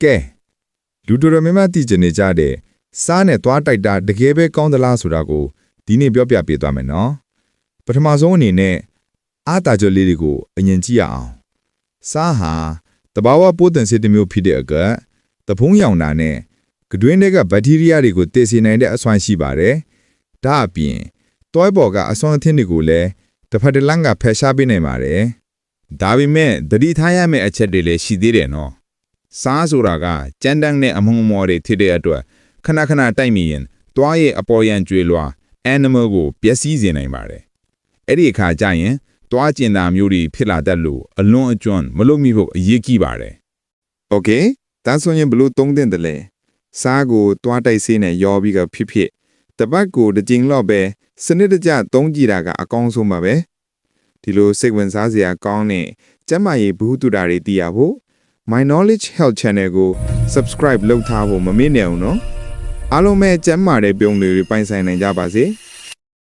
ကဲလူတော်တော်များများသိကျင်နေကြတဲ့စားနဲ့သွားတိုက်တာတကယ်ပဲကောင်းသလားဆိုတာကိုဒီနေ့ပြောပြပေးသွားမယ်နော်ပထမဆုံးအနေနဲ့အားတာကြလေးတွေကိုအရင်ကြည့်ရအောင်စားဟာတဘာဝပိုးတန်စစ်တစ်မျိုးဖြစ်တဲ့အတွက်တဖုံးရောင်တာနဲ့တွင်းတွေကဘက်တီးရီးယားတွေကိုတည်စေနိုင်တဲ့အစွမ်းရှိပါတယ်ဒါအပြင်တွဲပေါ်ကအစွမ်းအသင်းတွေကိုလည်းတစ်ဖက်တစ်လမ်းကဖယ်ရှားပေးနိုင်ပါတယ်ဒါပေမဲ့သတိထားရမယ့်အချက်တွေလည်းရှိသေးတယ်နော်စားဆိုတာကကြမ်းတမ်းတဲ့အမုံမော်တွေဖြစ်တဲ့အတွက်ခဏခဏတိုက်မိရင်တွားရဲ့အပေါ်ရန်ကျွေလွှာ animal ကိုပျက်စီးစေနိုင်ပါတယ်အဲ့ဒီအခါကျရင်တွားကျင်တာမျိုးတွေဖြစ်လာတတ်လို့အလွန်အကျွမ်းမလုပ်မိဖို့အရေးကြီးပါတယ်โอเคဒါဆိုရင်ဘလို့သုံးတဲ့တယ်လဲစားကိုတွားတိုက်စေးနဲ့ရောပြီးကဖြစ်တပတ်ကိုတစ်ကြိမ်လောက်ပဲစနစ်တကျသုံးကြည့်တာကအကောင်းဆုံးပါပဲဒီလိုစိတ်ဝင်စားစရာကောင်းတဲ့ကျန်းမာရေးဘူးတူတာတွေသိရဖို့ My Knowledge Health Channel ကို subscribe လုပ်ထားဖို့မမေ့နဲ့အောင်နော်အားလုံးပဲကျန်းမာတဲ့ပြုံးတွေပိုင်ဆိုင်နိုင်ကြပါစေ